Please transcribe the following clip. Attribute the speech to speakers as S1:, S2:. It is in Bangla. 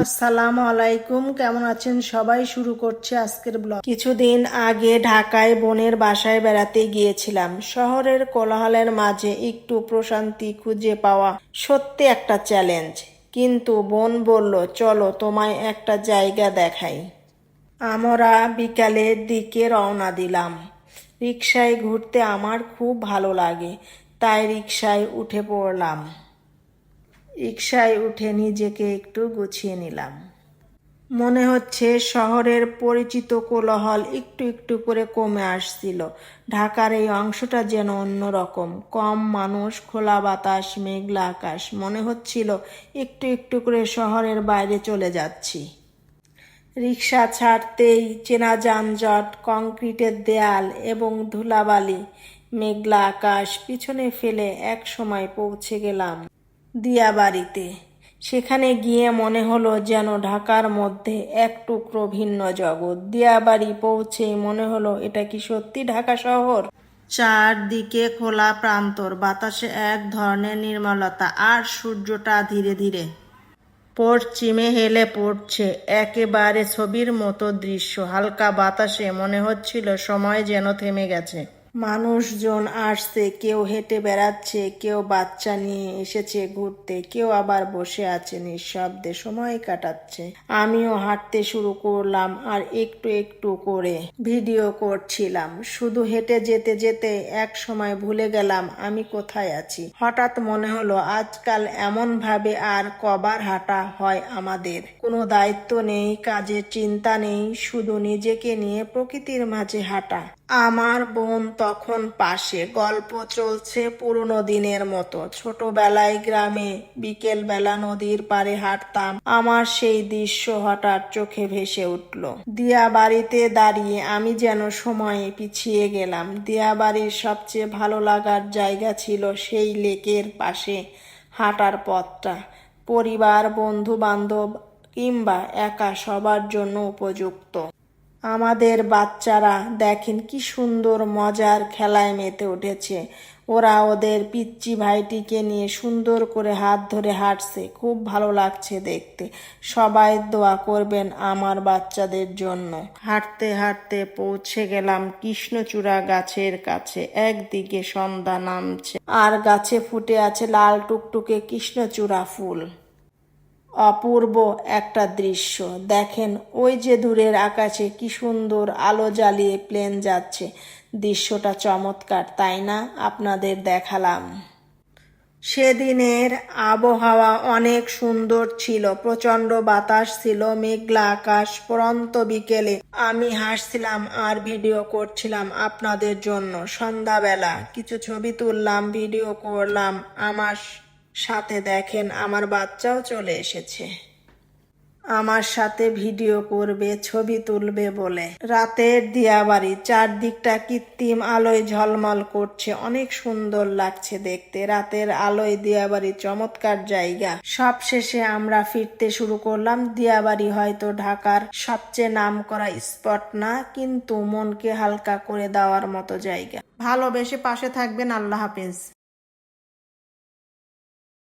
S1: আসসালামু আলাইকুম, কেমন আছেন সবাই? শুরু করছে আজকের ব্লগ। কিছুদিন আগে ঢাকায় বোনের বাসায় বেড়াতে গিয়েছিলাম। শহরের কোলাহলের মাঝে একটু প্রশান্তি খুঁজে পাওয়া সত্যি একটা চ্যালেঞ্জ। কিন্তু বোন বলল, চলো তোমায় একটা জায়গা দেখাই। আমরা বিকালের দিকে রওনা দিলাম। রিকশায় ঘুরতে আমার খুব ভালো লাগে, তাই রিকশায় উঠে পড়লাম। রিকশায় উঠে নিজেকে একটু গুছিয়ে নিলাম। মনে হচ্ছে শহরের পরিচিত কোলাহল একটু একটু করে কমে আসছিল। ঢাকার এই অংশটা যেন অন্যরকম, কম মানুষ, খোলা বাতাস, মেঘলা আকাশ। মনে হচ্ছিল একটু একটু করে শহরের বাইরে চলে যাচ্ছি। রিকশা ছাড়তেই চেনা যানজট, কংক্রিটের দেয়াল এবং ধুলাবালি, মেঘলা আকাশ পিছনে ফেলে এক সময় পৌঁছে গেলাম দিয়াবাড়িতে। সেখানে গিয়ে মনে হলো যেন ঢাকার মধ্যে এক টুকরো ভিন্ন জগৎ। দিয়াবাড়ি পৌঁছেই মনে হলো, এটা কি সত্যি ঢাকা শহর? চারদিকে খোলা প্রান্তর, বাতাসে এক ধরনের নির্মলতা, আর সূর্যটা ধীরে ধীরে পশ্চিমে হেলে পড়ছে। একেবারে ছবির মতো দৃশ্য। হালকা বাতাসে মনে হচ্ছিল সময় যেন থেমে গেছে। মানুষজন আসছে, কেউ হেঁটে বেড়াচ্ছে, কেউ বাচ্চা নিয়ে এসেছে ঘুরতে, কেউ আবার বসে আছে নিঃশব্দে সময় কাটাচ্ছে। আমিও হাঁটতে শুরু করলাম, আর একটু একটু করে ভিডিও করছিলাম। শুধু হেঁটে যেতে যেতে এক সময় ভুলে গেলাম আমি কোথায় আছি। হঠাৎ মনে হলো, আজকাল এমন ভাবে আর কবার হাঁটা হয় আমাদের? কোনো দায়িত্ব নেই, কাজের চিন্তা নেই, শুধু নিজেকে নিয়ে প্রকৃতির মাঝে হাঁটা। আমার বোন তখন পাশে, গল্প চলছে পুরনো দিনের মতো। ছোটবেলায় গ্রামে বিকেল বেলা নদীর পাড়ে হাঁটতাম। আমার সেই দৃশ্য হঠাৎ চোখে ভেসে উঠল। দিয়াবাড়িতে দাঁড়িয়ে আমি যেন সময়ে পিছিয়ে গেলাম। দিয়াবাড়ির সবচেয়ে ভালো লাগার জায়গা ছিল সেই লেকের পাশে হাঁটার পথটা। পরিবার, বন্ধু বান্ধব কিংবা একা, সবার জন্য উপযুক্ত। আমাদের বাচ্চারা দেখেন কি সুন্দর মজার খেলায় মেতে উঠেছে। ওরা ওদের পিচ্চি ভাইটিকে নিয়ে সুন্দর করে হাত ধরে হাঁটছে। খুব ভালো লাগছে দেখতে। সবাই দোয়া করবেন আমার বাচ্চাদের জন্য। হাঁটতে হাঁটতে পৌঁছে গেলাম কৃষ্ণচূড়া গাছের কাছে। একদিকে সন্ধ্যা নামছে, আর গাছে ফুটে আছে লাল টুকটুকে কৃষ্ণচূড়া ফুল। অপূর্ব একটা দৃশ্য। দেখেন ওই যে দূরের আকাশে কি সুন্দর আলো জ্বালিয়ে প্লেন যাচ্ছে। দৃশ্যটা চমৎকার, তাই না? আপনাদের দেখালাম। সেদিনের আবহাওয়া অনেক সুন্দর ছিল। প্রচন্ড বাতাস ছিল, মেঘলা আকাশ। পরন্ত বিকেলে আমি হাসছিলাম আর ভিডিও করছিলাম আপনাদের জন্য। সন্ধ্যাবেলা কিছু ছবি তুললাম, ভিডিও করলাম। আমার সাথে দেখেন আমার বাচ্চাও চলে এসেছে আমার সাথে ভিডিও করবে, ছবি তুলবে বলে। রাতের দিয়াবাড়ি, চারদিকটা কৃত্রিম আলোয় ঝলমল করছে, অনেক সুন্দর লাগছে দেখতে। রাতের আলোয় দিয়াবাড়ি চমৎকার জায়গা। সবশেষে আমরা ফিরতে শুরু করলাম। দিয়াবাড়ি হয়তো ঢাকার সবচেয়ে নামকরা স্পট না, কিন্তু মনকে হালকা করে দেওয়ার মতো জায়গা। ভালোবেসে পাশে থাকবেন। আল্লাহ হাফেজ।